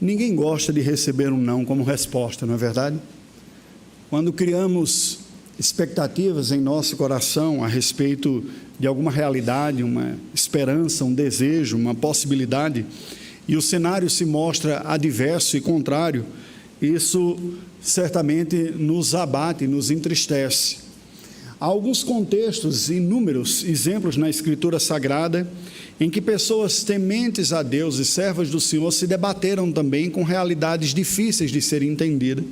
Ninguém gosta de receber um não como resposta, não é verdade? Quando criamos expectativas em nosso coração a respeito de alguma realidade, uma esperança, um desejo, uma possibilidade, e o cenário se mostra adverso e contrário, isso certamente nos abate, nos entristece. Há alguns contextos, inúmeros exemplos na Escritura Sagrada, em que pessoas tementes a Deus e servas do Senhor se debateram também com realidades difíceis de serem entendidas,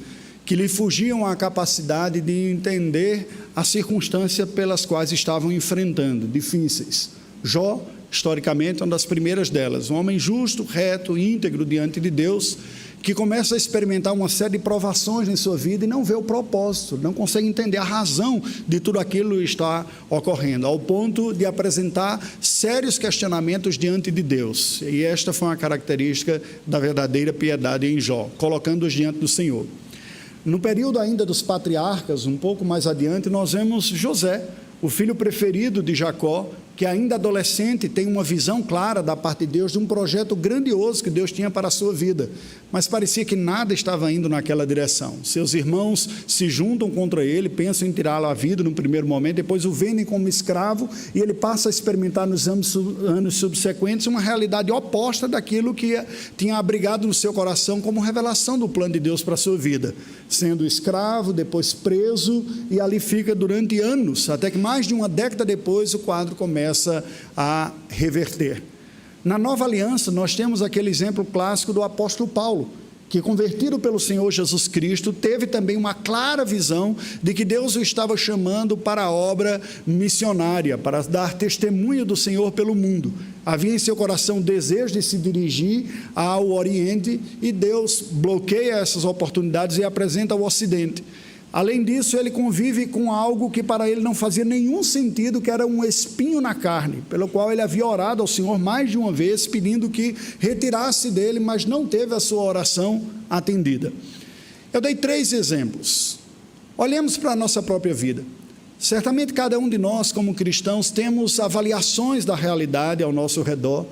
que lhe fugiam à capacidade de entender a circunstância pelas quais estavam enfrentando, difíceis. Jó, historicamente, é uma das primeiras delas, um homem justo, reto, íntegro diante de Deus, que começa a experimentar uma série de provações em sua vida e não vê o propósito, não consegue entender a razão de tudo aquilo que está ocorrendo, ao ponto de apresentar sérios questionamentos diante de Deus. E esta foi uma característica da verdadeira piedade em Jó, colocando-os diante do Senhor. No período ainda dos patriarcas, um pouco mais adiante, nós vemos José, o filho preferido de Jacó, que ainda adolescente tem uma visão clara da parte de Deus, de um projeto grandioso que Deus tinha para a sua vida, mas parecia que nada estava indo naquela direção. Seus irmãos se juntam contra ele, pensam em tirá-lo à vida no primeiro momento, depois o vendem como escravo, e ele passa a experimentar nos anos subsequentes uma realidade oposta daquilo que tinha abrigado no seu coração como revelação do plano de Deus para a sua vida, sendo escravo, depois preso, e ali fica durante anos, até que mais de uma década depois o quadro começa a reverter. Na Nova Aliança, nós temos aquele exemplo clássico do apóstolo Paulo, que, convertido pelo Senhor Jesus Cristo, teve também uma clara visão de que Deus o estava chamando para a obra missionária, para dar testemunho do Senhor pelo mundo. Havia em seu coração o desejo de se dirigir ao Oriente, e Deus bloqueia essas oportunidades e apresenta ao Ocidente. Além disso, ele convive com algo que para ele não fazia nenhum sentido, que era um espinho na carne, pelo qual ele havia orado ao Senhor mais de uma vez, pedindo que retirasse dele, mas não teve a sua oração atendida. Eu dei 3 exemplos. Olhemos para a nossa própria vida. Certamente cada um de nós, como cristãos, temos avaliações da realidade ao nosso redor,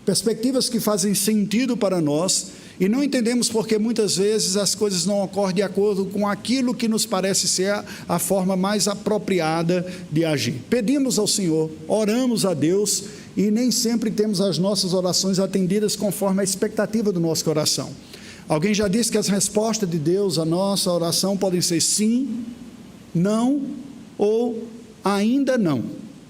perspectivas que fazem sentido para nós, e não entendemos porque muitas vezes as coisas não ocorrem de acordo com aquilo que nos parece ser a forma mais apropriada de agir. Pedimos ao Senhor, oramos a Deus, e nem sempre temos as nossas orações atendidas conforme a expectativa do nosso coração. Alguém já disse que as respostas de Deus à nossa oração podem ser sim, não ou ainda não.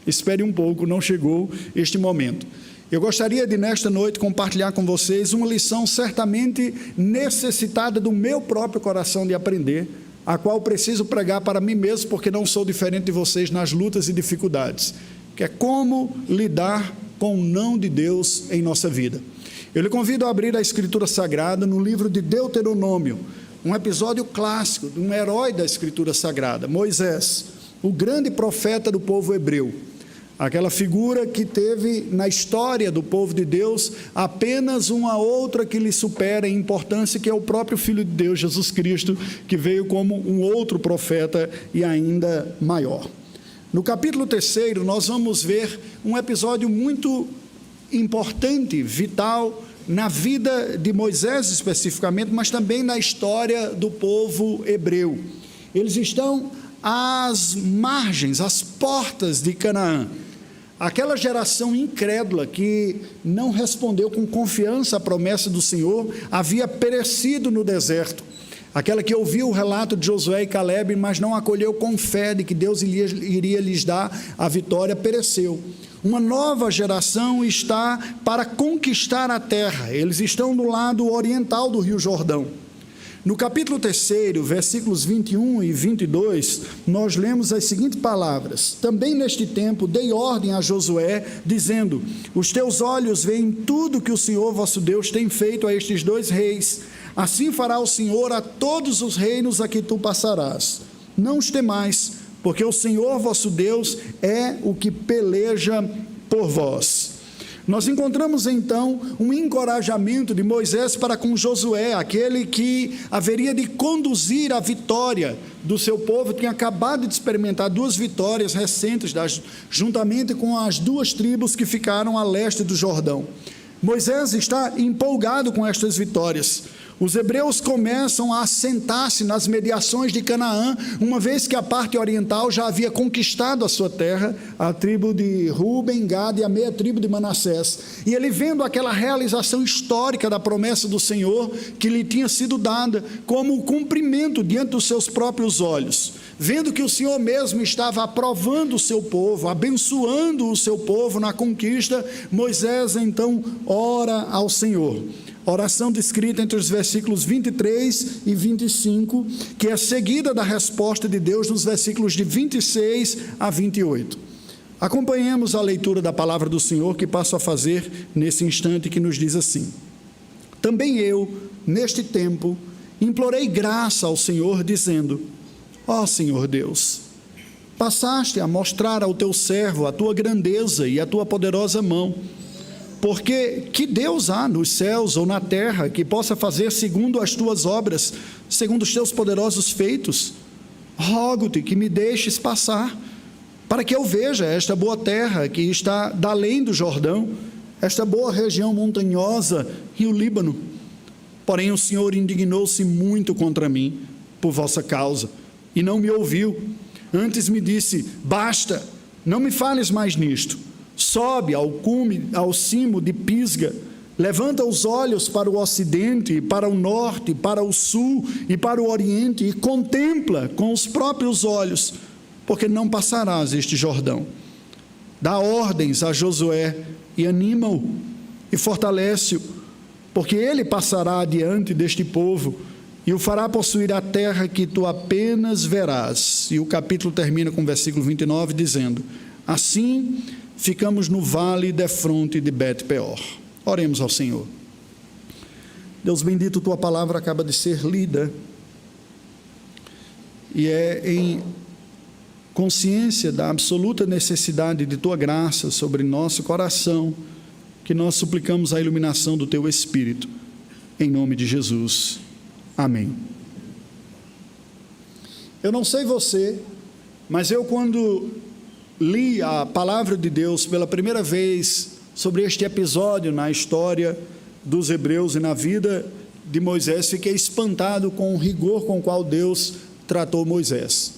Espere um pouco, não chegou este momento. Eu gostaria de, nesta noite, compartilhar com vocês uma lição certamente necessitada do meu próprio coração de aprender, a qual preciso pregar para mim mesmo, porque não sou diferente de vocês nas lutas e dificuldades, que é como lidar com o não de Deus em nossa vida. Eu lhe convido a abrir a Escritura Sagrada no livro de Deuteronômio, um episódio clássico de um herói da Escritura Sagrada, Moisés, o grande profeta do povo hebreu. Aquela figura que teve na história do povo de Deus apenas uma outra que lhe supera em importância, que é o próprio Filho de Deus, Jesus Cristo, que veio como um outro profeta e ainda maior. No capítulo 3, nós vamos ver um episódio muito importante, vital, na vida de Moisés especificamente, mas também na história do povo hebreu. Eles estão às margens, às portas de Canaã. Aquela geração incrédula que não respondeu com confiança à promessa do Senhor havia perecido no deserto. Aquela que ouviu o relato de Josué e Calebe, mas não acolheu com fé de que Deus iria lhes dar a vitória, pereceu. Uma nova geração está para conquistar a terra. Eles estão do lado oriental do Rio Jordão. No capítulo 3, versículos 21 e 22, nós lemos as seguintes palavras: também neste tempo dei ordem a Josué, dizendo: os teus olhos veem tudo que o Senhor vosso Deus tem feito a estes 2 reis, assim fará o Senhor a todos os reinos a que tu passarás. Não os temais, porque o Senhor vosso Deus é o que peleja por vós. Nós encontramos então um encorajamento de Moisés para com Josué, aquele que haveria de conduzir a vitória do seu povo. Tinha acabado de experimentar 2 vitórias recentes, juntamente com as 2 tribos que ficaram a leste do Jordão. Moisés está empolgado com estas vitórias. Os hebreus começam a assentar-se nas mediações de Canaã, uma vez que a parte oriental já havia conquistado a sua terra, a tribo de Ruben, Gad e a meia tribo de Manassés. E ele, vendo aquela realização histórica da promessa do Senhor que lhe tinha sido dada, como o cumprimento diante dos seus próprios olhos, vendo que o Senhor mesmo estava aprovando o seu povo, abençoando o seu povo na conquista, Moisés então ora ao Senhor. Oração descrita entre os versículos 23 e 25, que é seguida da resposta de Deus nos versículos de 26 a 28. Acompanhemos a leitura da palavra do Senhor, que passo a fazer nesse instante, que nos diz assim: Também eu, neste tempo, implorei graça ao Senhor, dizendo: Ó Senhor Deus, passaste a mostrar ao teu servo a tua grandeza e a tua poderosa mão. Porque que Deus há nos céus ou na terra que possa fazer segundo as tuas obras, segundo os teus poderosos feitos? Rogo-te que me deixes passar, para que eu veja esta boa terra que está da além do Jordão, esta boa região montanhosa e o Líbano. Porém o Senhor indignou-se muito contra mim, por vossa causa, e não me ouviu. Antes me disse: basta, não me fales mais nisto. Sobe ao cume, ao cimo de Pisga, levanta os olhos para o ocidente, para o norte, para o sul e para o oriente, e contempla com os próprios olhos, porque não passarás este Jordão. Dá ordens a Josué e anima-o e fortalece-o, porque ele passará adiante deste povo e o fará possuir a terra que tu apenas verás. E o capítulo termina com o versículo 29, dizendo: Assim ficamos no vale defronte de Bet-peor. Oremos ao Senhor. Deus bendito, tua palavra acaba de ser lida, e é em consciência da absoluta necessidade de tua graça sobre nosso coração que nós suplicamos a iluminação do teu Espírito, em nome de Jesus. Amém. Eu não sei você, mas eu, quando li a palavra de Deus pela primeira vez sobre este episódio na história dos hebreus e na vida de Moisés, fiquei espantado com o rigor com o qual Deus tratou Moisés.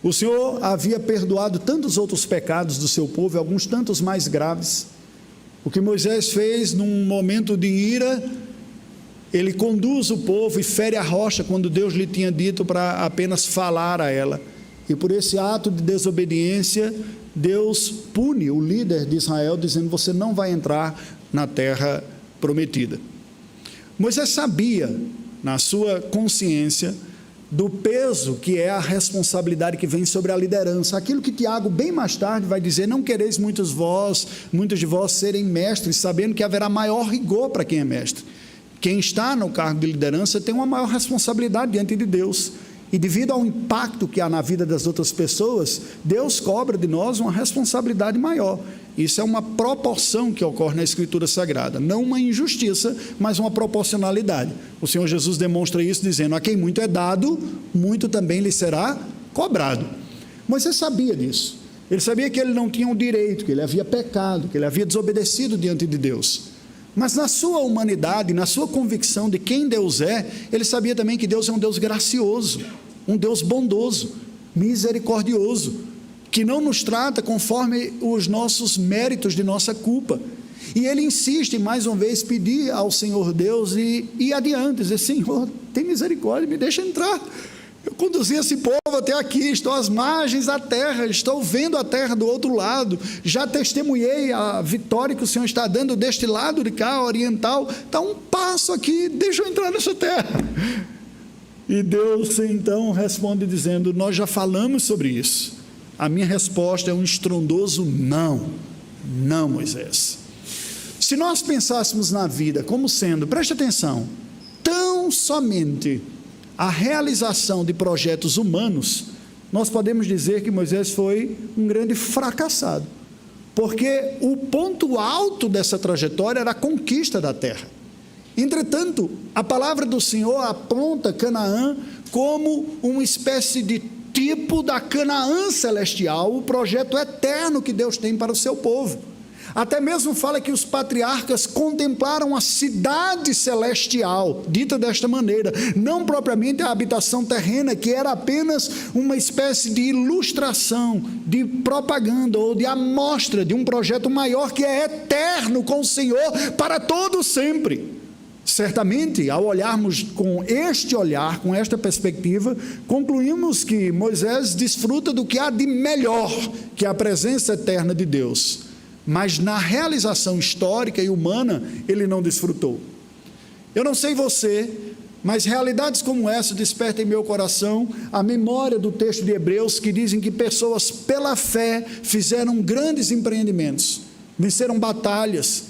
O Senhor havia perdoado tantos outros pecados do seu povo, alguns tantos mais graves. O que Moisés fez num momento de ira, ele conduz o povo e fere a rocha quando Deus lhe tinha dito para apenas falar a ela. E por esse ato de desobediência, Deus pune o líder de Israel, dizendo: você não vai entrar na terra prometida. Moisés sabia, na sua consciência, do peso que é a responsabilidade que vem sobre a liderança. Aquilo que Tiago, bem mais tarde, vai dizer: não quereis muitos de vós serem mestres, sabendo que haverá maior rigor para quem é mestre. Quem está no cargo de liderança tem uma maior responsabilidade diante de Deus. E devido ao impacto que há na vida das outras pessoas, Deus cobra de nós uma responsabilidade maior. Isso é uma proporção que ocorre na Escritura Sagrada, não uma injustiça, mas uma proporcionalidade. O Senhor Jesus demonstra isso dizendo: a quem muito é dado, muito também lhe será cobrado. Moisés sabia disso. Ele sabia que ele não tinha o direito, que ele havia pecado, que ele havia desobedecido diante de Deus. Mas na sua humanidade, na sua convicção de quem Deus é, ele sabia também que Deus é um Deus gracioso, um Deus bondoso, misericordioso, que não nos trata conforme os nossos méritos de nossa culpa. E ele insiste mais uma vez pedir ao Senhor Deus e ir adiante, dizer: Senhor, tem misericórdia, me deixa entrar. Eu conduzi esse povo até aqui, estou às margens da terra, estou vendo a terra do outro lado, já testemunhei a vitória que o Senhor está dando deste lado de cá, oriental, está um passo aqui, deixa eu entrar nessa terra. E Deus então responde dizendo: nós já falamos sobre isso. A minha resposta é um estrondoso não. Não, Moisés. Se nós pensássemos na vida como sendo, preste atenção, tão somente a realização de projetos humanos, nós podemos dizer que Moisés foi um grande fracassado, porque o ponto alto dessa trajetória era a conquista da terra. Entretanto, a palavra do Senhor aponta Canaã como uma espécie de tipo da Canaã celestial, o projeto eterno que Deus tem para o seu povo. Até mesmo fala que os patriarcas contemplaram a cidade celestial, dita desta maneira, não propriamente a habitação terrena, que era apenas uma espécie de ilustração, de propaganda ou de amostra de um projeto maior que é eterno com o Senhor para todo sempre. Certamente, ao olharmos com este olhar, com esta perspectiva, concluímos que Moisés desfruta do que há de melhor, que é a presença eterna de Deus. Mas na realização histórica e humana, ele não desfrutou. Eu não sei você, mas realidades como essa despertam em meu coração a memória do texto de Hebreus, que dizem que pessoas pela fé fizeram grandes empreendimentos, venceram batalhas,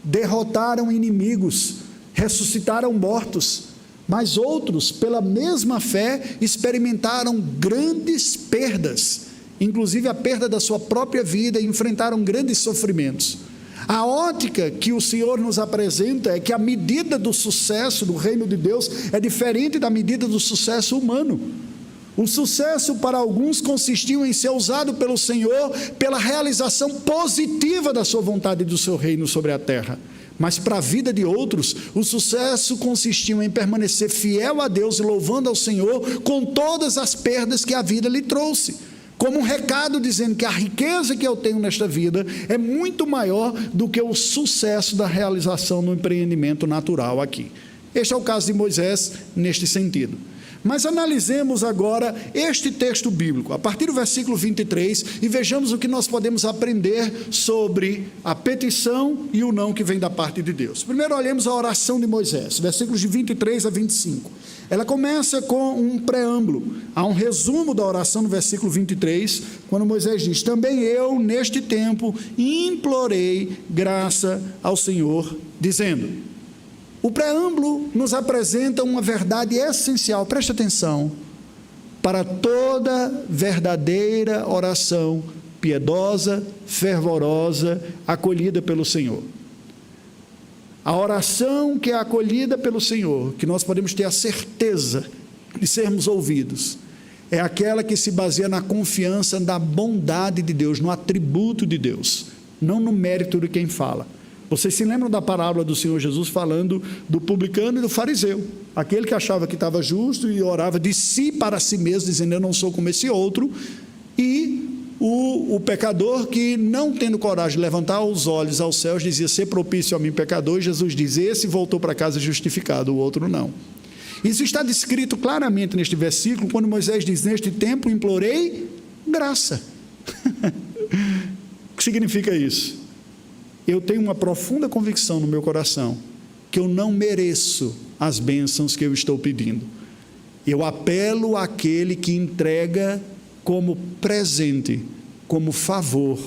derrotaram inimigos, ressuscitaram mortos, mas outros, pela mesma fé, experimentaram grandes perdas, inclusive a perda da sua própria vida, e enfrentaram grandes sofrimentos. A ótica que o Senhor nos apresenta é que a medida do sucesso do reino de Deus é diferente da medida do sucesso humano. O sucesso para alguns consistiu em ser usado pelo Senhor pela realização positiva da sua vontade e do seu reino sobre a terra. Mas para a vida de outros, o sucesso consistiu em permanecer fiel a Deus e louvando ao Senhor com todas as perdas que a vida lhe trouxe, como um recado dizendo que a riqueza que eu tenho nesta vida é muito maior do que o sucesso da realização no empreendimento natural aqui. Este é o caso de Moisés neste sentido. Mas analisemos agora este texto bíblico, a partir do versículo 23, e vejamos o que nós podemos aprender sobre a petição e o não que vem da parte de Deus. Primeiro olhemos a oração de Moisés, versículos de 23 a 25. Ela começa com um preâmbulo, há um resumo da oração no versículo 23, quando Moisés diz: também eu, neste tempo, implorei graça ao Senhor, dizendo... O preâmbulo nos apresenta uma verdade essencial, preste atenção, para toda verdadeira oração piedosa, fervorosa, acolhida pelo Senhor. A oração que é acolhida pelo Senhor, que nós podemos ter a certeza de sermos ouvidos, é aquela que se baseia na confiança na bondade de Deus, no atributo de Deus, não no mérito de quem fala. Vocês se lembram da parábola do Senhor Jesus falando do publicano e do fariseu, aquele que achava que estava justo e orava de si para si mesmo, dizendo: eu não sou como esse outro, e o pecador que, não tendo coragem de levantar os olhos aos céus, dizia: ser propício a mim pecador, e Jesus diz: esse voltou para casa justificado, o outro não. Isso está descrito claramente neste versículo, quando Moisés diz: neste tempo implorei graça. O que significa isso? Eu tenho uma profunda convicção no meu coração que eu não mereço as bênçãos que eu estou pedindo. Eu apelo àquele que entrega como presente, como favor,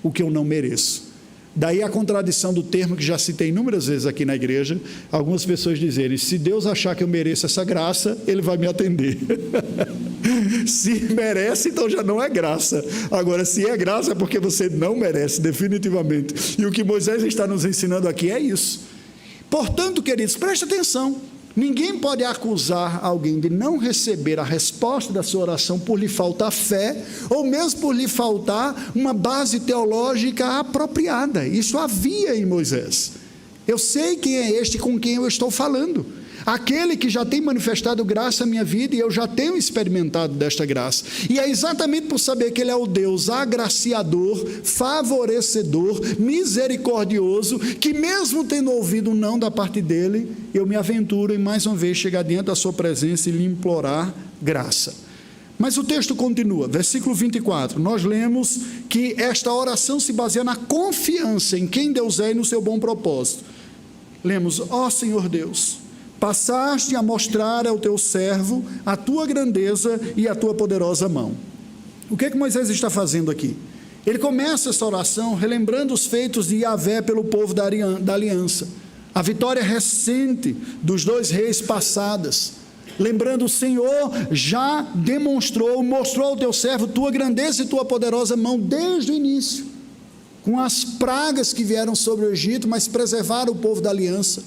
o que eu não mereço. Daí a contradição do termo que já citei inúmeras vezes aqui na igreja, algumas pessoas dizerem: se Deus achar que eu mereço essa graça, Ele vai me atender. Se merece, então já não é graça. Agora, se é graça, é porque você não merece, definitivamente. E o que Moisés está nos ensinando aqui é isso. Portanto, queridos, preste atenção. Ninguém pode acusar alguém de não receber a resposta da sua oração por lhe faltar fé, ou mesmo por lhe faltar uma base teológica apropriada. Isso havia em Moisés. Eu sei quem é este com quem eu estou falando. Aquele que já tem manifestado graça à minha vida, e eu já tenho experimentado desta graça. E é exatamente por saber que Ele é o Deus agraciador, favorecedor, misericordioso, que mesmo tendo ouvido um não da parte dEle, eu me aventuro em mais uma vez chegar diante da sua presença e lhe implorar graça. Mas o texto continua, versículo 24, nós lemos que esta oração se baseia na confiança em quem Deus é e no seu bom propósito. Lemos: ó Senhor Deus, passaste a mostrar ao teu servo a tua grandeza e a tua poderosa mão. O que Moisés está fazendo aqui? Ele começa essa oração relembrando os feitos de Yahvé pelo povo da aliança, a vitória recente dos 2 reis passadas, lembrando: o Senhor já mostrou ao teu servo tua grandeza e tua poderosa mão desde o início, com as pragas que vieram sobre o Egito, mas preservaram o povo da aliança,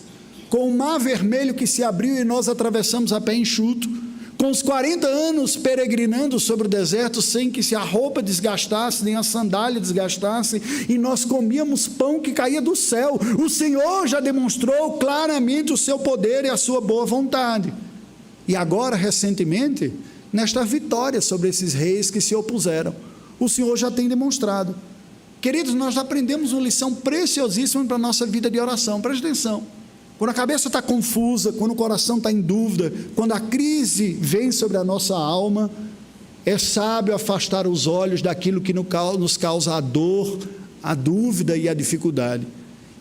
com o mar vermelho que se abriu e nós atravessamos a pé enxuto, com com os 40 anos peregrinando sobre o deserto, sem que se a roupa desgastasse, nem a sandália desgastasse, e nós comíamos pão que caía do céu. O Senhor já demonstrou claramente o seu poder e a sua boa vontade. E agora, recentemente, nesta vitória sobre esses reis que se opuseram, o Senhor já tem demonstrado. Queridos, nós aprendemos uma lição preciosíssima para a nossa vida de oração. Preste atenção. Quando a cabeça está confusa, quando o coração está em dúvida, quando a crise vem sobre a nossa alma, é sábio afastar os olhos daquilo que nos causa a dor, a dúvida e a dificuldade,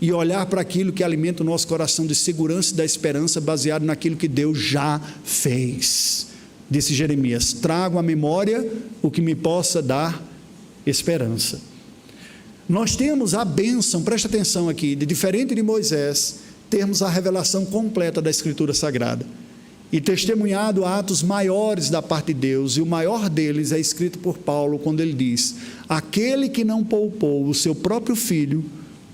e olhar para aquilo que alimenta o nosso coração de segurança e da esperança, baseado naquilo que Deus já fez. Disse Jeremias: trago à memória o que me possa dar esperança. Nós temos a bênção, presta atenção aqui, de diferente de Moisés, termos a revelação completa da Escritura Sagrada, e testemunhado atos maiores da parte de Deus, e o maior deles é escrito por Paulo, quando ele diz: aquele que não poupou o seu próprio filho,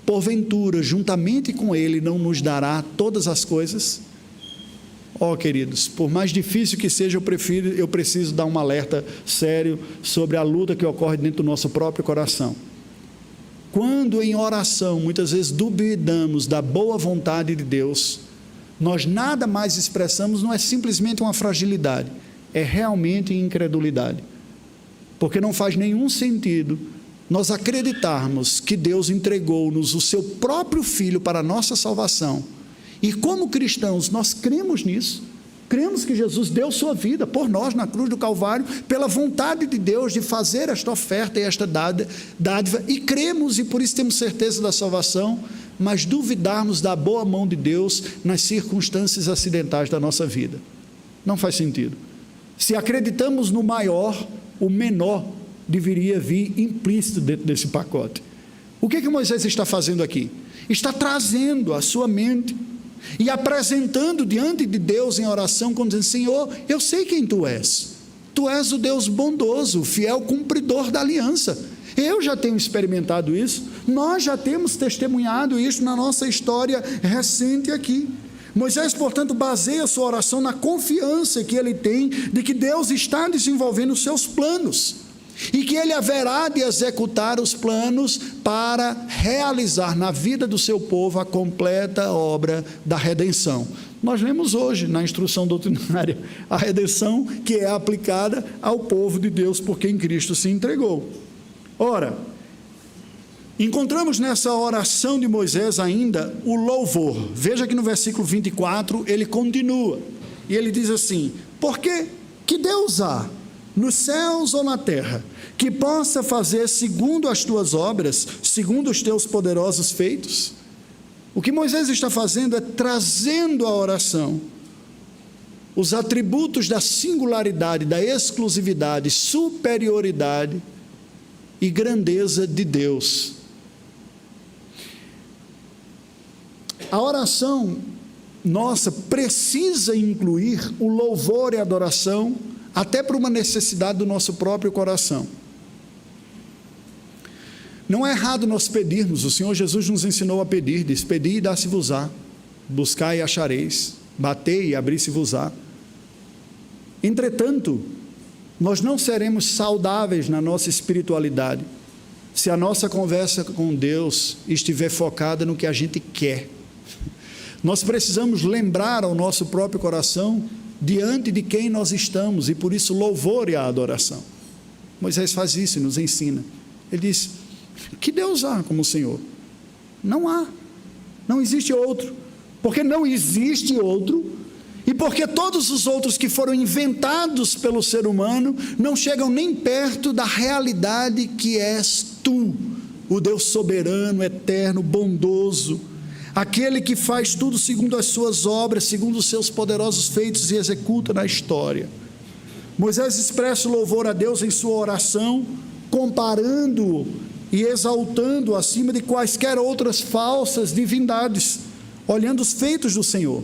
porventura, juntamente com ele, não nos dará todas as coisas? Queridos, por mais difícil que seja, eu preciso dar um alerta sério sobre a luta que ocorre dentro do nosso próprio coração. Quando em oração, muitas vezes duvidamos da boa vontade de Deus, nós nada mais expressamos, não é simplesmente uma fragilidade, é realmente incredulidade, porque não faz nenhum sentido nós acreditarmos que Deus entregou-nos o seu próprio Filho para a nossa salvação, e como cristãos nós cremos nisso, cremos que Jesus deu sua vida por nós na cruz do Calvário, pela vontade de Deus de fazer esta oferta e esta dádiva, e cremos, e por isso temos certeza da salvação, mas duvidarmos da boa mão de Deus nas circunstâncias acidentais da nossa vida, não faz sentido. Se acreditamos no maior, o menor deveria vir implícito dentro desse pacote. O que Moisés está fazendo aqui? Está trazendo a sua mente e apresentando diante de Deus em oração, como dizendo: Senhor, eu sei quem Tu és o Deus bondoso, fiel cumpridor da aliança, eu já tenho experimentado isso, nós já temos testemunhado isso na nossa história recente aqui. Moisés, portanto, baseia sua oração na confiança que ele tem de que Deus está desenvolvendo os seus planos, e que ele haverá de executar os planos para realizar na vida do seu povo a completa obra da redenção. Nós lemos hoje na instrução doutrinária a redenção que é aplicada ao povo de Deus por quem Cristo se entregou. Ora, encontramos nessa oração de Moisés ainda o louvor. Veja que no versículo 24 ele continua, e ele diz assim: porque que Deus há nos céus ou na terra, que possa fazer segundo as tuas obras, segundo os teus poderosos feitos? O que Moisés está fazendo é trazendo à oração os atributos da singularidade, da exclusividade, superioridade e grandeza de Deus. A oração nossa precisa incluir o louvor e a adoração, até por uma necessidade do nosso próprio coração. Não é errado nós pedirmos, o Senhor Jesus nos ensinou a pedir, diz: pedi e dá-se-vos-á, buscai e achareis, batei e abri-se-vos-á. Entretanto, nós não seremos saudáveis na nossa espiritualidade se a nossa conversa com Deus estiver focada no que a gente quer. Nós precisamos lembrar ao nosso próprio coração diante de quem nós estamos, e por isso louvor e a adoração. Moisés faz isso e nos ensina. Ele diz: que Deus há como o Senhor? Não há, não existe outro, porque não existe outro, e porque todos os outros que foram inventados pelo ser humano não chegam nem perto da realidade que és Tu, o Deus soberano, eterno, bondoso, aquele que faz tudo segundo as suas obras, segundo os seus poderosos feitos e executa na história. Moisés expressa o louvor a Deus em sua oração, comparando-o e exaltando acima de quaisquer outras falsas divindades, olhando os feitos do Senhor.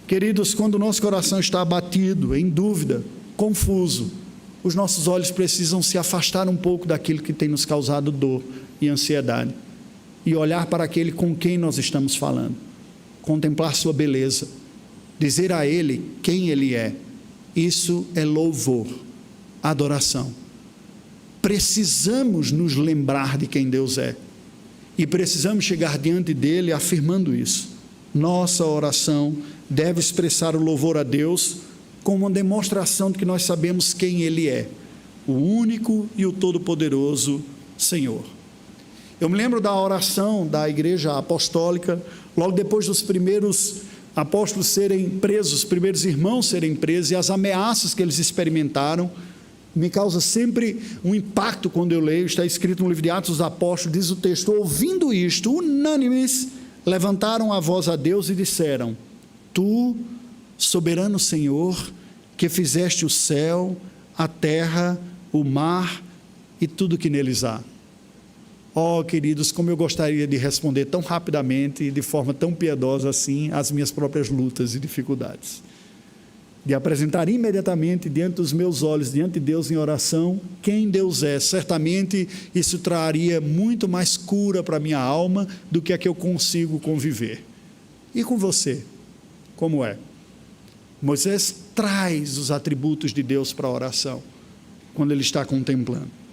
Queridos, quando o nosso coração está abatido, em dúvida, confuso, os nossos olhos precisam se afastar um pouco daquilo que tem nos causado dor e ansiedade, e olhar para aquele com quem nós estamos falando, contemplar sua beleza, dizer a Ele quem Ele é, Isso é louvor, adoração. Precisamos nos lembrar de quem Deus é. E precisamos chegar diante dele afirmando isso. Nossa oração deve expressar o louvor a Deus como uma demonstração de que nós sabemos quem ele é. O único e o todo-poderoso Senhor. Eu me lembro da oração da igreja apostólica, logo depois dos primeiros apóstolos serem presos, os primeiros irmãos serem presos, e as ameaças que eles experimentaram, me causa sempre um impacto quando eu leio. Está escrito no livro de Atos dos Apóstolos, diz o texto: ouvindo isto, unânimes, levantaram a voz a Deus e disseram: Tu, soberano Senhor, que fizeste o céu, a terra, o mar e tudo que neles há. Oh, queridos, como eu gostaria de responder tão rapidamente e de forma tão piedosa assim às minhas próprias lutas e dificuldades. De apresentar imediatamente diante dos meus olhos, diante de Deus em oração, quem Deus é. Certamente isso traria muito mais cura para a minha alma do que a que eu consigo conviver. E com você, como é? Moisés traz os atributos de Deus para a oração, quando ele está contemplando.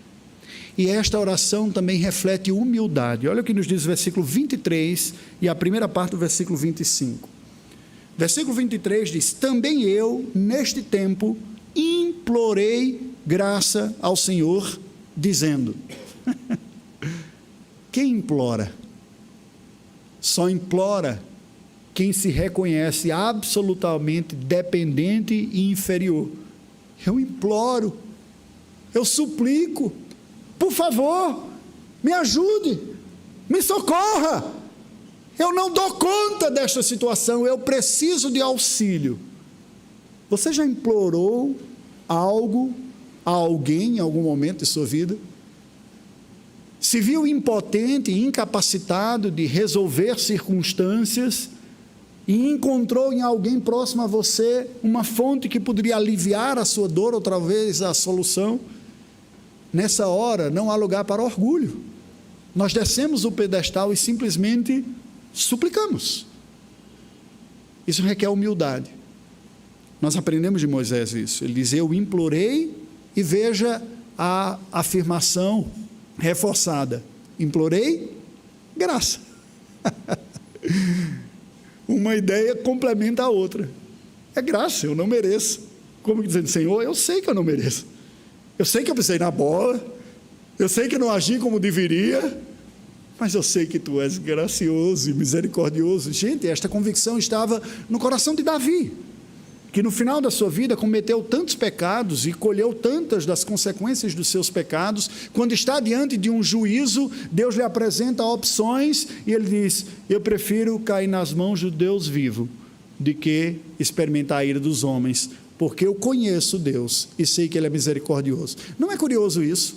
E esta oração também reflete humildade. Olha o que nos diz o versículo 23 e a primeira parte do versículo 25. Versículo 23 diz: também eu, neste tempo, implorei graça ao Senhor, dizendo. Quem implora? Só implora quem se reconhece absolutamente dependente e inferior. Eu imploro, eu suplico, por favor, me ajude, me socorra. Eu não dou conta desta situação, eu preciso de auxílio. Você já implorou algo a alguém em algum momento de sua vida? Se viu impotente e incapacitado de resolver circunstâncias e encontrou em alguém próximo a você uma fonte que poderia aliviar a sua dor ou talvez a solução? Nessa hora não há lugar para orgulho. Nós descemos o pedestal e simplesmente suplicamos. Isso requer humildade. Nós aprendemos de Moisés isso. Ele diz: eu implorei, e veja a afirmação reforçada: implorei graça. Uma ideia complementa a outra. É graça, eu não mereço. Como dizendo: Senhor, eu sei que eu não mereço. Eu sei que eu pisei na bola, eu sei que eu não agi como deveria, mas eu sei que Tu és gracioso e misericordioso. Gente, esta convicção estava no coração de Davi, que no final da sua vida cometeu tantos pecados e colheu tantas das consequências dos seus pecados. Quando está diante de um juízo, Deus lhe apresenta opções e ele diz: eu prefiro cair nas mãos do Deus vivo do que experimentar a ira dos homens, porque eu conheço Deus e sei que Ele é misericordioso. Não é curioso isso?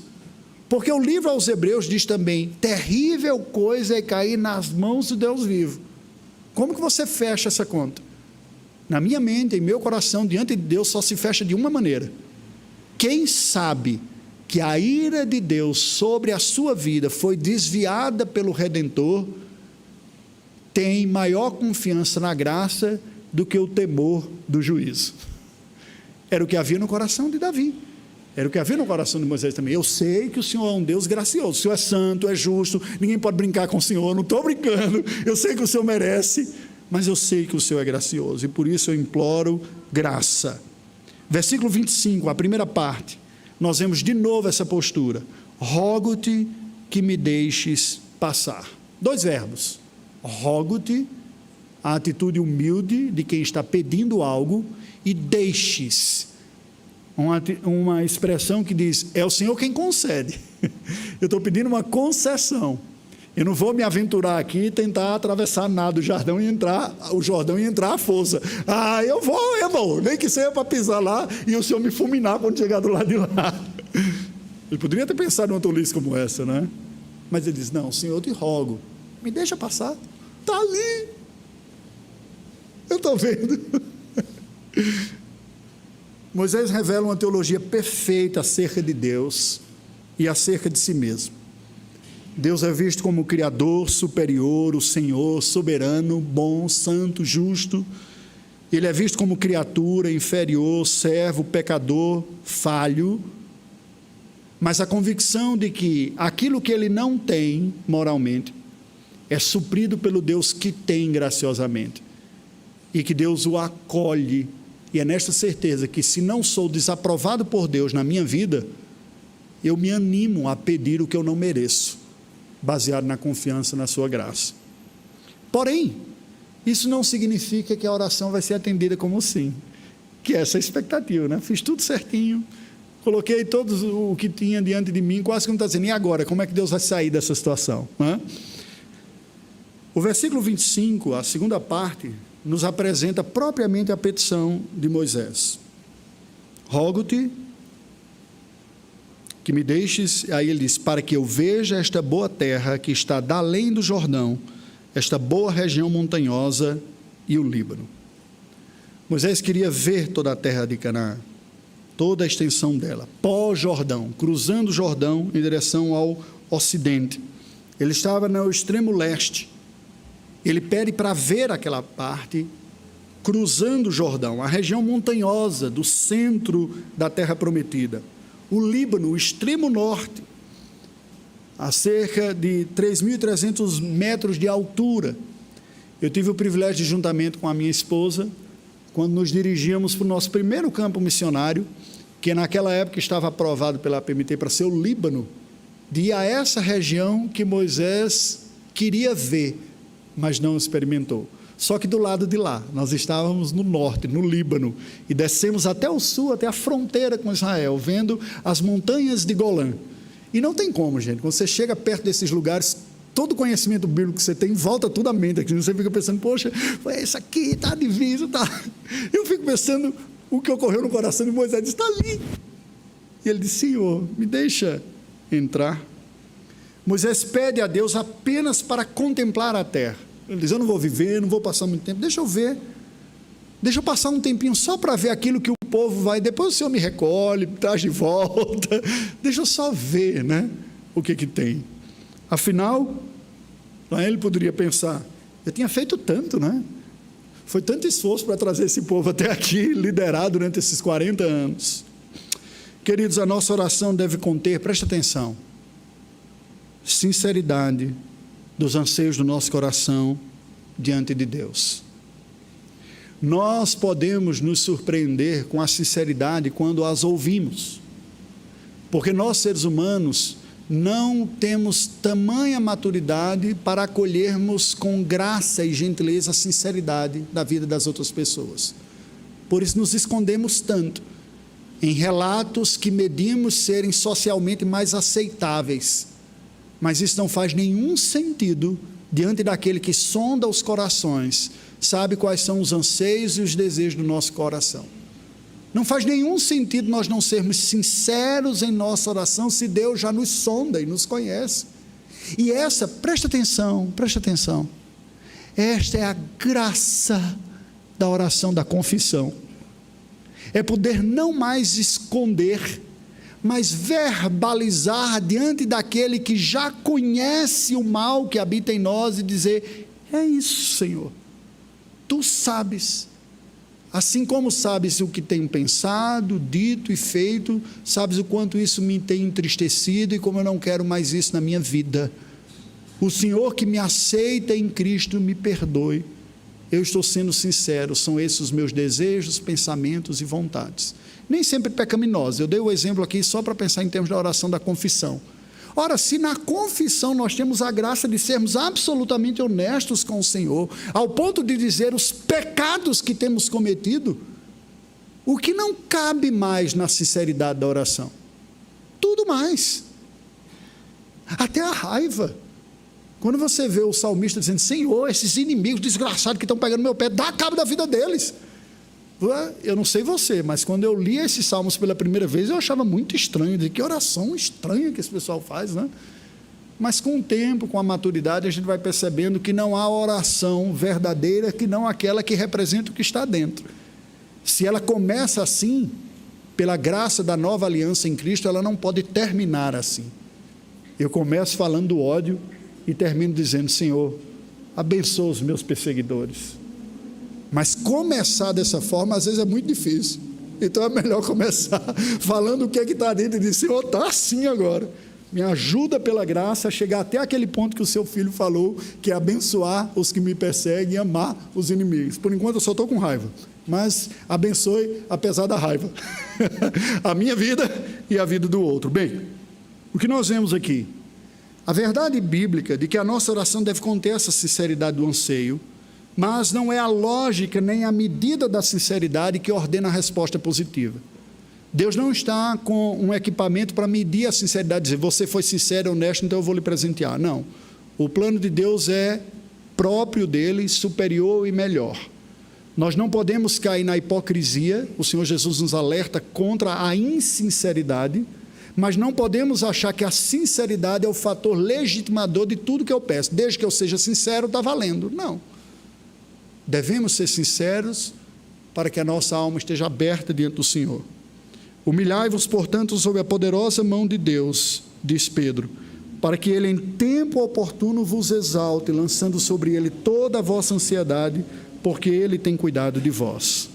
Porque o livro aos Hebreus diz também: terrível coisa é cair nas mãos do Deus vivo. Como que você fecha essa conta? Na minha mente, em meu coração, diante de Deus, só se fecha de uma maneira: quem sabe que a ira de Deus sobre a sua vida foi desviada pelo Redentor, tem maior confiança na graça do que o temor do juízo. Era o que havia no coração de Davi, era o que havia no coração de Moisés também. Eu sei que o Senhor é um Deus gracioso, o Senhor é santo, é justo, ninguém pode brincar com o Senhor, não estou brincando, eu sei que o Senhor merece, mas eu sei que o Senhor é gracioso, e por isso eu imploro graça. Versículo 25, a primeira parte, nós vemos de novo essa postura: rogo-te que me deixes passar. Dois verbos: rogo-te, a atitude humilde de quem está pedindo algo, e deixes, uma expressão que diz: é o Senhor quem concede. Eu estou pedindo uma concessão. Eu não vou me aventurar aqui e tentar atravessar nada o Jordão e entrar a força. Eu vou, nem que seja para pisar lá e o Senhor me fulminar quando chegar do lado de lá. Ele poderia ter pensado numa tolice como essa, né? Mas ele diz: não, Senhor, eu te rogo, me deixa passar. Está ali, eu estou vendo. Moisés revela uma teologia perfeita acerca de Deus e acerca de si mesmo. Deus é visto como o Criador superior, o Senhor soberano, bom, santo, justo. Ele é visto como criatura, inferior, servo, pecador, falho, mas a convicção de que aquilo que ele não tem moralmente é suprido pelo Deus que tem graciosamente, e que Deus o acolhe, e é nesta certeza que, se não sou desaprovado por Deus na minha vida, eu me animo a pedir o que eu não mereço, baseado na confiança na sua graça. Porém, isso não significa que a oração vai ser atendida como sim, que é essa expectativa, né? Fiz tudo certinho, coloquei todo o que tinha diante de mim, quase que não está dizendo, e agora, como é que Deus vai sair dessa situação? O versículo 25, a segunda parte, nos apresenta propriamente a petição de Moisés. Rogo-te que me deixes, aí ele diz, para que eu veja esta boa terra que está da além do Jordão, esta boa região montanhosa e o Líbano. Moisés queria ver toda a terra de Canaã, toda a extensão dela, pós-Jordão, cruzando o Jordão em direção ao ocidente. Ele estava no extremo leste. Ele pede para ver aquela parte, cruzando o Jordão, a região montanhosa do centro da terra prometida. O Líbano, o extremo norte, a cerca de 3.300 metros de altura. Eu tive o privilégio de, juntamente com a minha esposa, quando nos dirigíamos para o nosso primeiro campo missionário, que naquela época estava aprovado pela PMT para ser o Líbano, de ir a essa região que Moisés queria ver, mas não experimentou. Só que do lado de lá, nós estávamos no norte, no Líbano, e descemos até o sul, até a fronteira com Israel, vendo as montanhas de Golã. E não tem como, gente, quando você chega perto desses lugares, todo o conhecimento bíblico que você tem, volta tudo à mente, você fica pensando, poxa, isso aqui está divino, tá. Eu fico pensando o que ocorreu no coração de Moisés, está ali. E ele disse, Senhor, me deixa entrar. Moisés pede a Deus apenas para contemplar a terra. Ele diz, eu não vou viver, não vou passar muito tempo, deixa eu ver, deixa eu passar um tempinho só para ver aquilo que o povo vai, depois o Senhor me recolhe, me traz de volta, deixa eu só ver, né, o que tem. Afinal, ele poderia pensar, eu tinha feito tanto, né, foi tanto esforço para trazer esse povo até aqui, liderar durante esses 40 anos. Queridos, a nossa oração deve conter, presta atenção, sinceridade dos anseios do nosso coração diante de Deus. Nós podemos nos surpreender com a sinceridade quando as ouvimos, porque nós, seres humanos, não temos tamanha maturidade para acolhermos com graça e gentileza a sinceridade da vida das outras pessoas. Por isso nos escondemos tanto em relatos que medimos serem socialmente mais aceitáveis. Mas isso não faz nenhum sentido diante daquele que sonda os corações, sabe quais são os anseios e os desejos do nosso coração. Não faz nenhum sentido nós não sermos sinceros em nossa oração, se Deus já nos sonda e nos conhece. E essa, presta atenção, esta é a graça da oração da confissão. É poder não mais esconder, mas verbalizar diante daquele que já conhece o mal que habita em nós e dizer, é isso, Senhor, tu sabes, assim como sabes o que tenho pensado, dito e feito, sabes o quanto isso me tem entristecido e como eu não quero mais isso na minha vida. O Senhor que me aceita em Cristo me perdoe, eu estou sendo sincero, são esses os meus desejos, pensamentos e vontades. Nem sempre pecaminosos, eu dei o exemplo aqui só para pensar em termos da oração da confissão. Ora, se na confissão nós temos a graça de sermos absolutamente honestos com o Senhor, ao ponto de dizer os pecados que temos cometido, o que não cabe mais na sinceridade da oração? Tudo mais, até a raiva. Quando você vê o salmista dizendo, Senhor, esses inimigos desgraçados que estão pegando meu pé, dá cabo da vida deles. Eu não sei você, mas quando eu li esses salmos pela primeira vez, eu achava muito estranho, que oração estranha que esse pessoal faz, né? Mas com o tempo, com a maturidade, a gente vai percebendo que não há oração verdadeira que não aquela que representa o que está dentro. Se ela começa assim, pela graça da nova aliança em Cristo, ela não pode terminar assim. Eu começo falando do ódio e termino dizendo, Senhor, abençoa os meus perseguidores. Mas começar dessa forma, às vezes é muito difícil. Então é melhor começar falando o que é que está dentro e dizer: Senhor, está assim agora. Me ajuda pela graça a chegar até aquele ponto que o seu filho falou, que é abençoar os que me perseguem e amar os inimigos. Por enquanto eu só estou com raiva, mas abençoe apesar da raiva. A minha vida e a vida do outro. Bem, o que nós vemos aqui? A verdade bíblica de que a nossa oração deve conter essa sinceridade do anseio, mas não é a lógica nem a medida da sinceridade que ordena a resposta positiva. Deus não está com um equipamento para medir a sinceridade, dizer: você foi sincero e honesto, então eu vou lhe presentear. Não. O plano de Deus é próprio dele, superior e melhor. Nós não podemos cair na hipocrisia. O Senhor Jesus nos alerta contra a insinceridade, mas não podemos achar que a sinceridade é o fator legitimador de tudo que eu peço. Desde que eu seja sincero, está valendo. Não. Devemos ser sinceros para que a nossa alma esteja aberta diante do Senhor. Humilhai-vos, portanto, sob a poderosa mão de Deus, diz Pedro, para que ele em tempo oportuno vos exalte, lançando sobre ele toda a vossa ansiedade, porque ele tem cuidado de vós.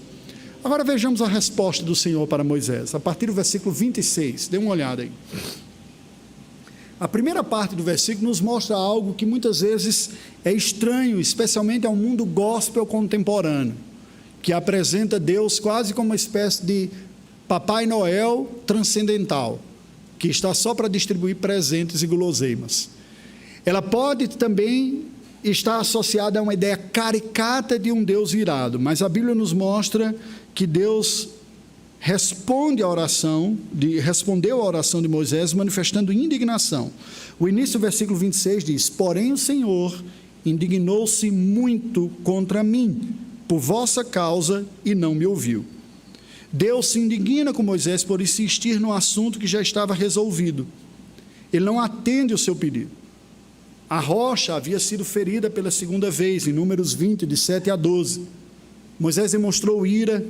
Agora vejamos a resposta do Senhor para Moisés, a partir do versículo 26, dê uma olhada aí. A primeira parte do versículo nos mostra algo que muitas vezes é estranho, especialmente ao mundo gospel contemporâneo, que apresenta Deus quase como uma espécie de Papai Noel transcendental, que está só para distribuir presentes e guloseimas. Ela pode também estar associada a uma ideia caricata de um Deus irado, mas a Bíblia nos mostra que Deus respondeu à oração de Moisés, manifestando indignação. O início do versículo 26 diz: porém o Senhor indignou-se muito contra mim, por vossa causa, e não me ouviu. Deus se indigna com Moisés por insistir no assunto que já estava resolvido. Ele não atende o seu pedido. A rocha havia sido ferida pela segunda vez, em Números 20, de 7 a 12. Moisés demonstrou ira,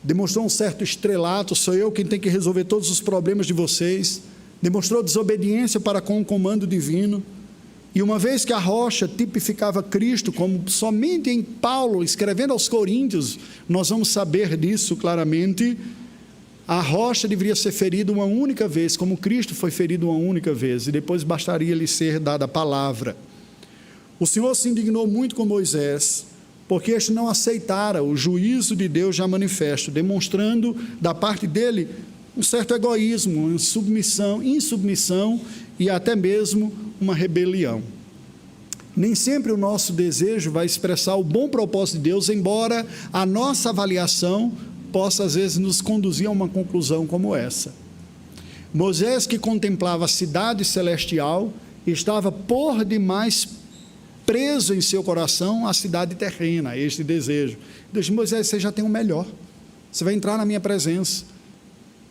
demonstrou um certo estrelato: sou eu quem tem que resolver todos os problemas de vocês. Demonstrou desobediência para com o comando divino. E uma vez que a rocha tipificava Cristo, como somente em Paulo, escrevendo aos Coríntios, nós vamos saber disso claramente, a rocha deveria ser ferida uma única vez, como Cristo foi ferido uma única vez, e depois bastaria lhe ser dada a palavra. O Senhor se indignou muito com Moisés, porque este não aceitara o juízo de Deus já manifesto, demonstrando da parte dele um certo egoísmo, uma insubmissão e até mesmo uma rebelião. Nem sempre o nosso desejo vai expressar o bom propósito de Deus, embora a nossa avaliação possa às vezes nos conduzir a uma conclusão como essa. Moisés, que contemplava a cidade celestial, estava por demais preso em seu coração a cidade terrena, este desejo. Deus disse: Moisés, você já tem o melhor, você vai entrar na minha presença,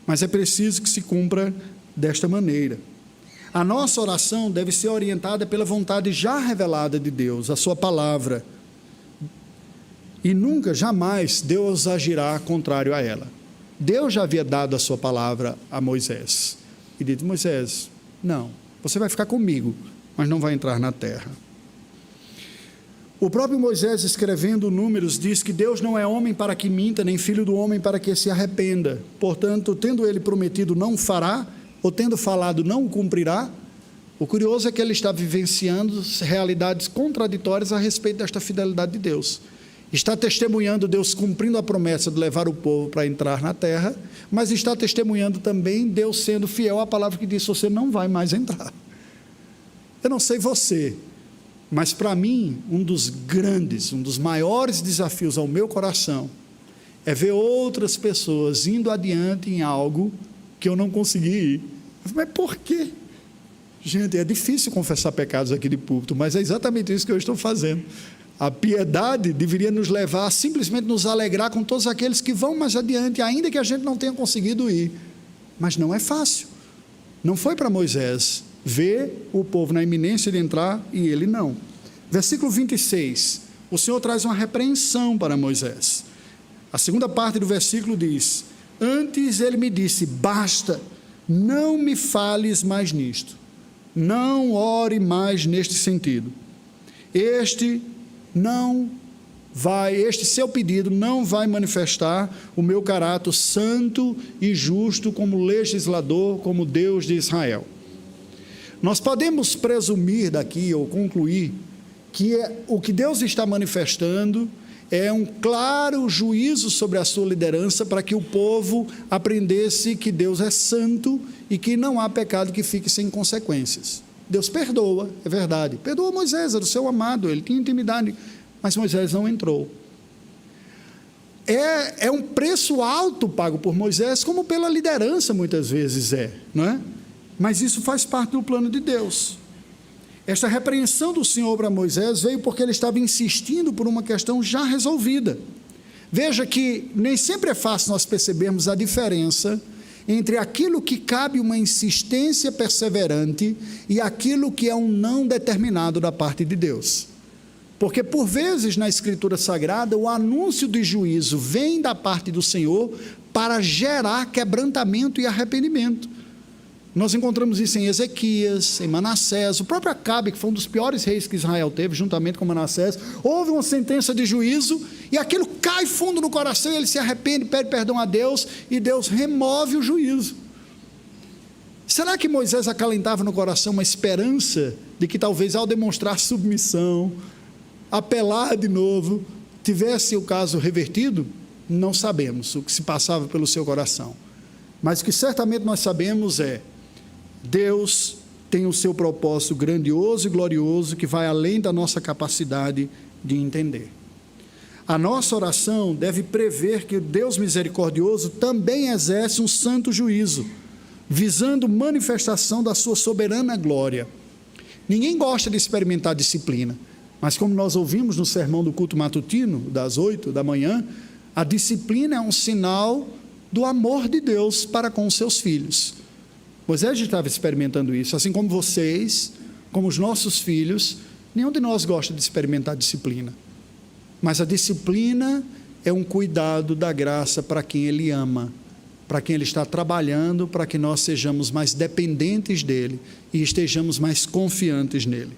mas é preciso que se cumpra desta maneira. A nossa oração deve ser orientada pela vontade já revelada de Deus, a sua palavra, e nunca, jamais, Deus agirá contrário a ela. Deus já havia dado a sua palavra a Moisés, e disse: Moisés, não, você vai ficar comigo, mas não vai entrar na terra. O próprio Moisés, escrevendo Números, diz que Deus não é homem para que minta, nem filho do homem para que se arrependa. Portanto, tendo ele prometido, não fará, ou tendo falado, não o cumprirá. O curioso é que ele está vivenciando realidades contraditórias a respeito desta fidelidade de Deus. Está testemunhando Deus cumprindo a promessa de levar o povo para entrar na terra, mas está testemunhando também Deus sendo fiel à palavra que disse: você não vai mais entrar. Eu não sei você, mas para mim, um dos maiores desafios ao meu coração é ver outras pessoas indo adiante em algo que eu não consegui ir. Mas por quê? Gente, é difícil confessar pecados aqui de púlpito, mas é exatamente isso que eu estou fazendo. A piedade deveria nos levar a simplesmente nos alegrar com todos aqueles que vão mais adiante, ainda que a gente não tenha conseguido ir. Mas não é fácil. Não foi para Moisés ver o povo na iminência de entrar e ele não. Versículo 26, o Senhor traz uma repreensão para Moisés. A segunda parte do versículo diz: antes ele me disse, basta, não me fales mais nisto, não ore mais neste sentido. Este não este seu pedido não vai manifestar o meu caráter santo e justo como legislador, como Deus de Israel. Nós podemos presumir daqui, ou concluir, que o que Deus está manifestando é um claro juízo sobre a sua liderança, para que o povo aprendesse que Deus é santo e que não há pecado que fique sem consequências. Deus perdoa, é verdade. Perdoa Moisés, era o seu amado, ele tinha intimidade, mas Moisés não entrou. É um preço alto pago por Moisés, como pela liderança muitas vezes não é? Mas isso faz parte do plano de Deus. Esta repreensão do Senhor para Moisés veio porque ele estava insistindo por uma questão já resolvida. Veja que nem sempre é fácil nós percebermos a diferença entre aquilo que cabe uma insistência perseverante e aquilo que é um não determinado da parte de Deus. Porque por vezes na Escritura Sagrada o anúncio de juízo vem da parte do Senhor para gerar quebrantamento e arrependimento. Nós encontramos isso em Ezequias, em Manassés, o próprio Acabe, que foi um dos piores reis que Israel teve, juntamente com Manassés. Houve uma sentença de juízo, e aquilo cai fundo no coração, e ele se arrepende, pede perdão a Deus, e Deus remove o juízo. Será que Moisés acalentava no coração uma esperança de que talvez ao demonstrar submissão, apelar de novo, tivesse o caso revertido? Não sabemos o que se passava pelo seu coração. Mas o que certamente nós sabemos Deus tem o seu propósito grandioso e glorioso que vai além da nossa capacidade de entender. A nossa oração deve prever que o Deus misericordioso também exerce um santo juízo, visando manifestação da sua soberana glória. Ninguém gosta de experimentar disciplina, mas como nós ouvimos no sermão do culto matutino, das 8 da manhã, a disciplina é um sinal do amor de Deus para com os seus filhos. Moisés estava experimentando isso, assim como vocês, como os nossos filhos. Nenhum de nós gosta de experimentar disciplina, mas a disciplina é um cuidado da graça para quem Ele ama, para quem Ele está trabalhando, para que nós sejamos mais dependentes dEle e estejamos mais confiantes nele.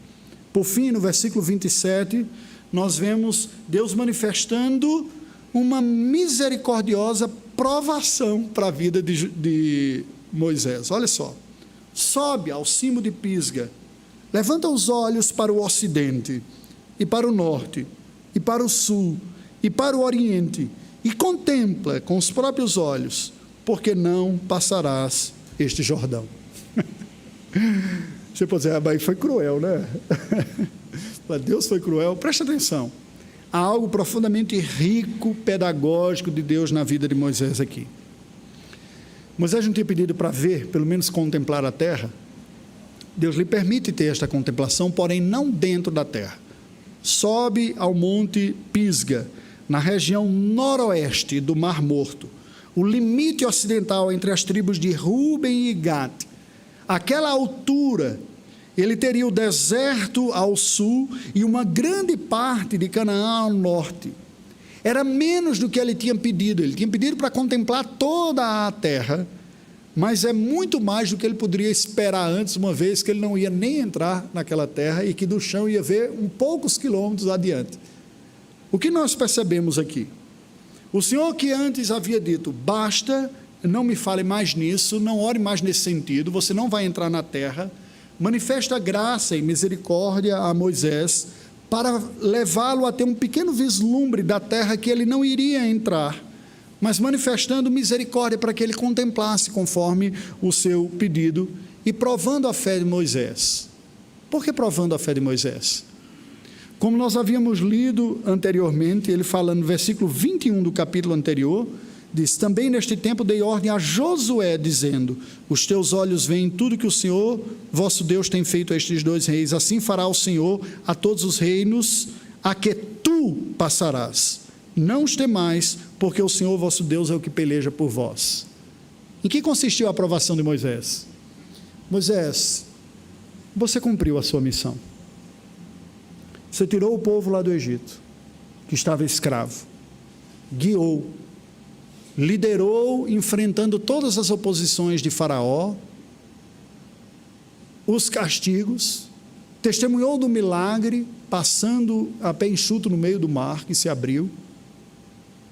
Por fim, no versículo 27, nós vemos Deus manifestando uma misericordiosa provação para a vida de Moisés. Olha só: sobe ao cimo de Pisga, levanta os olhos para o ocidente, e para o norte, e para o sul, e para o oriente, e contempla com os próprios olhos, porque não passarás este Jordão. Você pode dizer, mas foi cruel, né? Deus foi cruel. Preste atenção, há algo profundamente rico, pedagógico de Deus na vida de Moisés aqui. Moisés não tinha pedido para ver, pelo menos contemplar a terra. Deus lhe permite ter esta contemplação, porém não dentro da terra. Sobe ao monte Pisga, na região noroeste do Mar Morto, o limite ocidental entre as tribos de Ruben e Gad. Aquela altura, ele teria o deserto ao sul e uma grande parte de Canaã ao norte. Era menos do que ele tinha pedido para contemplar toda a terra, mas é muito mais do que ele poderia esperar antes, uma vez que ele não ia nem entrar naquela terra e que do chão ia ver poucos quilômetros adiante. O que nós percebemos aqui? O Senhor que antes havia dito, basta, não me fale mais nisso, não ore mais nesse sentido, você não vai entrar na terra, manifesta graça e misericórdia a Moisés, para levá-lo a ter um pequeno vislumbre da terra que ele não iria entrar, mas manifestando misericórdia para que ele contemplasse conforme o seu pedido e provando a fé de Moisés. Por que provando a fé de Moisés? Como nós havíamos lido anteriormente, ele falando no versículo 21 do capítulo anterior, diz, também neste tempo dei ordem a Josué, dizendo, os teus olhos veem tudo que o Senhor, vosso Deus, tem feito a estes dois reis, assim fará o Senhor a todos os reinos a que tu passarás. Não os temais, porque o Senhor, vosso Deus, é o que peleja por vós. Em que consistiu a aprovação de Moisés? Moisés, você cumpriu a sua missão. Você tirou o povo lá do Egito, que estava escravo, guiou, liderou, enfrentando todas as oposições de Faraó, os castigos, testemunhou do milagre, passando a pé enxuto no meio do mar que se abriu,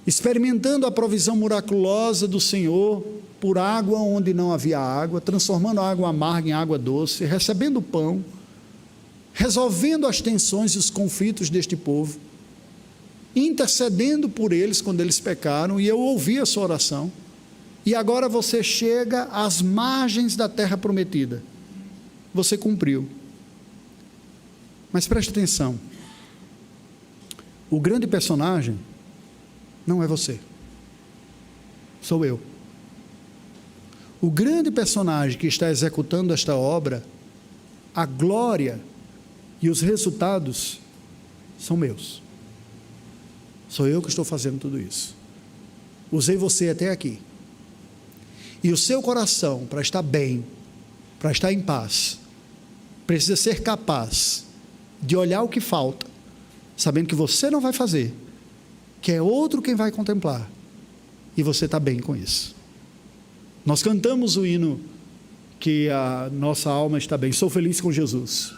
experimentando a provisão miraculosa do Senhor por água onde não havia água, transformando a água amarga em água doce, recebendo pão, resolvendo as tensões e os conflitos deste povo, intercedendo por eles quando eles pecaram, e eu ouvi a sua oração, e agora você chega às margens da terra prometida, você cumpriu. Mas preste atenção, o grande personagem não é você, sou eu. O grande personagem que está executando esta obra, a glória e os resultados são meus. Sou eu que estou fazendo tudo isso. Usei você até aqui. E o seu coração, para estar bem, para estar em paz, precisa ser capaz de olhar o que falta, sabendo que você não vai fazer, que é outro quem vai contemplar, e você está bem com isso. Nós cantamos o hino que a nossa alma está bem, sou feliz com Jesus.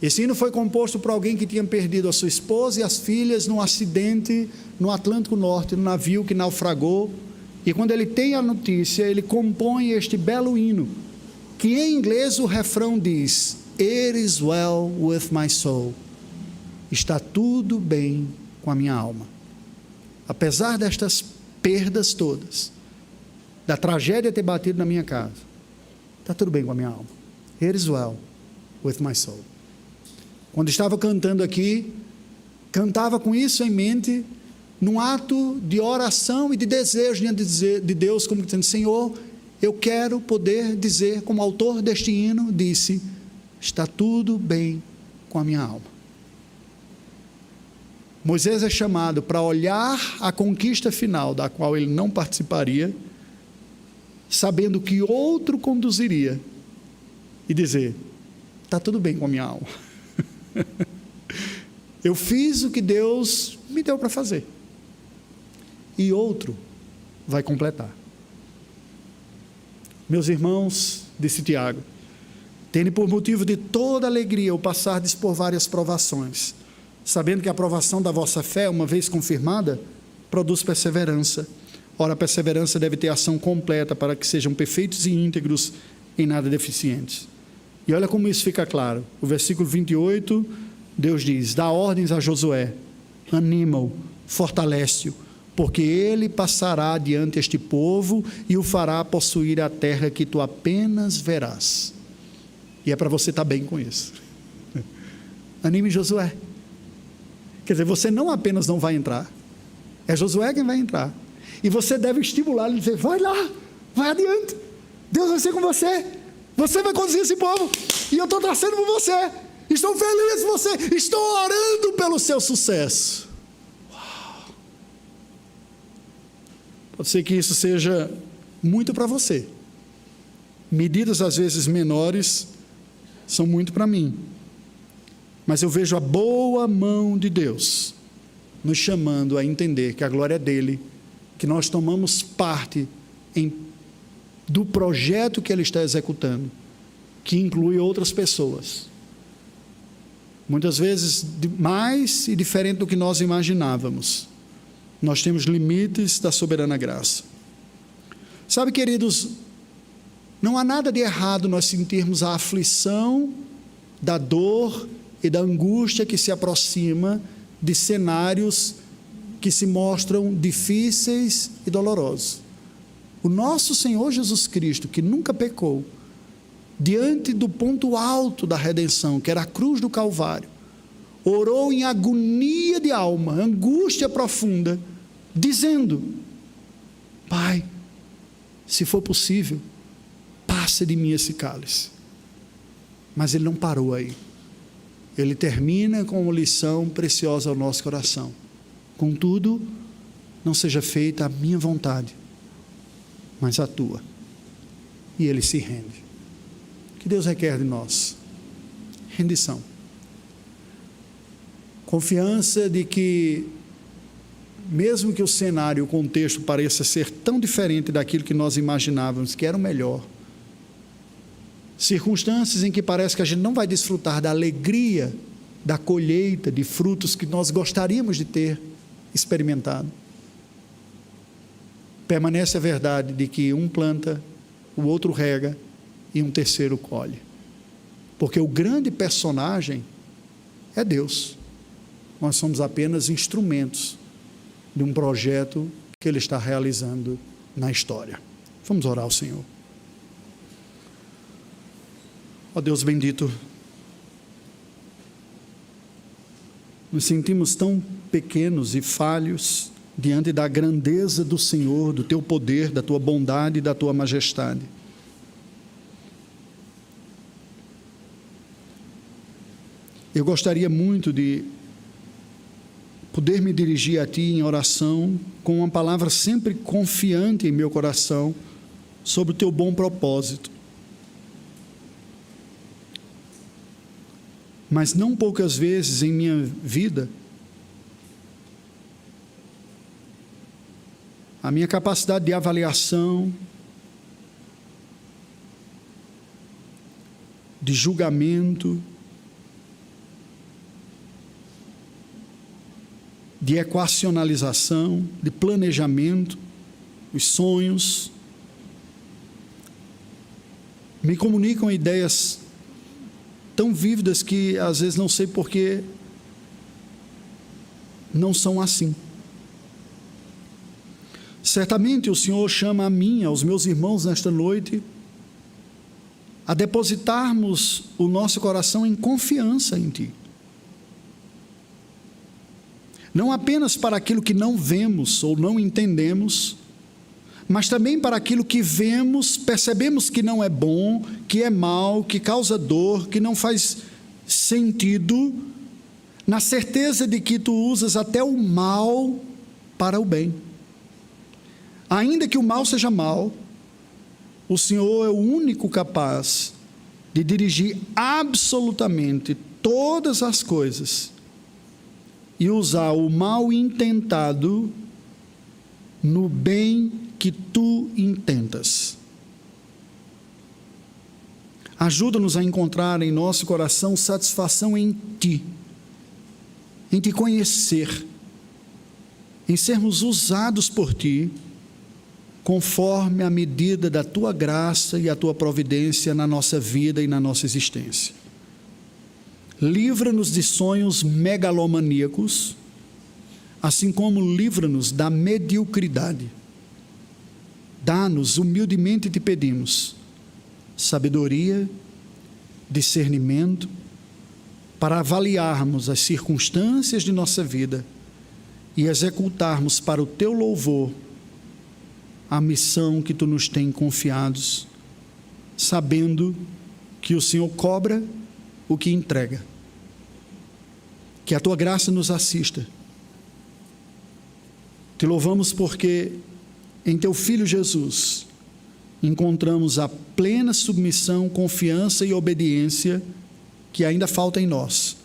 Esse hino foi composto por alguém que tinha perdido a sua esposa e as filhas num acidente no Atlântico Norte, no navio que naufragou, e quando ele tem a notícia, ele compõe este belo hino, que em inglês o refrão diz: It is well with my soul. Está tudo bem com a minha alma. Apesar destas perdas todas, da tragédia ter batido na minha casa, está tudo bem com a minha alma. It is well with my soul. Quando estava cantando aqui, cantava com isso em mente, num ato de oração e de desejo diante de Deus, como dizendo: Senhor, eu quero poder dizer, como autor deste hino disse, está tudo bem com a minha alma. Moisés é chamado para olhar a conquista final, da qual ele não participaria, sabendo que outro conduziria, e dizer: está tudo bem com a minha alma. Eu fiz o que Deus me deu para fazer, e outro vai completar. Meus irmãos, disse Tiago, tende por motivo de toda alegria o passardes por várias provações, sabendo que a provação da vossa fé, uma vez confirmada, produz perseverança. Ora, a perseverança deve ter ação completa, para que sejam perfeitos e íntegros, em nada deficientes. E olha como isso fica claro. O versículo 28, Deus diz: dá ordens a Josué, anima-o, fortalece-o, porque ele passará adiante este povo e o fará possuir a terra que tu apenas verás. E é para você estar bem com isso. Anime Josué. Quer dizer, você não apenas não vai entrar, é Josué quem vai entrar. E você deve estimular ele e dizer: vai lá, vai adiante, Deus vai ser com você, você vai conduzir esse povo, e eu estou torcendo por você, estou feliz por você, estou orando pelo seu sucesso. Uau. Pode ser que isso seja muito para você, medidas às vezes menores são muito para mim, mas eu vejo a boa mão de Deus nos chamando a entender que a glória é dele, que nós tomamos parte do projeto que ele está executando, que inclui outras pessoas, muitas vezes mais e diferente do que nós imaginávamos. Nós temos limites da soberana graça. Sabe, queridos, não há nada de errado nós sentirmos a aflição da dor e da angústia que se aproxima de cenários que se mostram difíceis e dolorosos. O nosso Senhor Jesus Cristo, que nunca pecou, diante do ponto alto da redenção, que era a cruz do Calvário, orou em agonia de alma, angústia profunda, dizendo: Pai, se for possível, passa de mim esse cálice. Mas ele não parou aí. Ele termina com uma lição preciosa ao nosso coração: contudo, não seja feita a minha vontade, mas a tua. E ele se rende. O que Deus requer de nós? Rendição. Confiança de que, mesmo que o cenário, o contexto pareça ser tão diferente daquilo que nós imaginávamos que era o melhor, circunstâncias em que parece que a gente não vai desfrutar da alegria da colheita de frutos que nós gostaríamos de ter experimentado. Permanece a verdade de que um planta, o outro rega e um terceiro colhe. Porque o grande personagem é Deus. Nós somos apenas instrumentos de um projeto que Ele está realizando na história. Vamos orar ao Senhor. Ó Deus bendito, nos sentimos tão pequenos e falhos diante da grandeza do Senhor, do Teu poder, da Tua bondade e da Tua majestade. Eu gostaria muito de poder me dirigir a Ti em oração, com uma palavra sempre confiante em meu coração, sobre o Teu bom propósito. Mas não poucas vezes em minha vida, a minha capacidade de avaliação, de julgamento, de equacionalização, de planejamento, os sonhos, me comunicam ideias tão vívidas que às vezes não sei por que não são assim. Certamente o Senhor chama a mim, aos meus irmãos nesta noite, a depositarmos o nosso coração em confiança em Ti. Não apenas para aquilo que não vemos ou não entendemos, mas também para aquilo que vemos, percebemos que não é bom, que é mal, que causa dor, que não faz sentido, na certeza de que Tu usas até o mal para o bem. Ainda que o mal seja mal, o Senhor é o único capaz de dirigir absolutamente todas as coisas e usar o mal intentado no bem que Tu intentas. Ajuda-nos a encontrar em nosso coração satisfação em Ti conhecer, em sermos usados por Ti, conforme a medida da Tua graça e a Tua providência na nossa vida e na nossa existência. Livra-nos de sonhos megalomaníacos, assim como livra-nos da mediocridade. Dá-nos, humildemente te pedimos, sabedoria, discernimento, para avaliarmos as circunstâncias de nossa vida e executarmos para o Teu louvor a missão que Tu nos tem confiados, sabendo que o Senhor cobra o que entrega. Que a Tua graça nos assista. Te louvamos porque em Teu Filho Jesus encontramos a plena submissão, confiança e obediência que ainda falta em nós.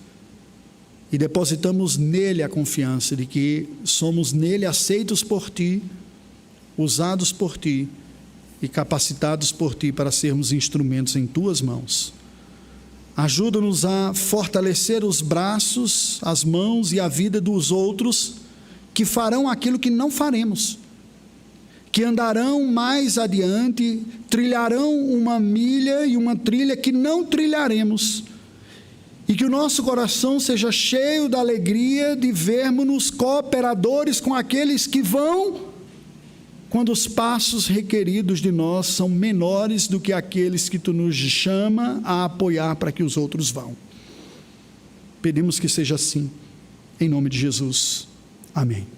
E depositamos nele a confiança de que somos nele aceitos por Ti, usados por Ti e capacitados por Ti para sermos instrumentos em Tuas mãos. Ajuda-nos a fortalecer os braços, as mãos e a vida dos outros que farão aquilo que não faremos, que andarão mais adiante, trilharão uma milha e uma trilha que não trilharemos, e que o nosso coração seja cheio da alegria de vermos-nos cooperadores com aqueles que vão, quando os passos requeridos de nós são menores do que aqueles que Tu nos chama a apoiar para que os outros vão. Pedimos que seja assim, em nome de Jesus. Amém.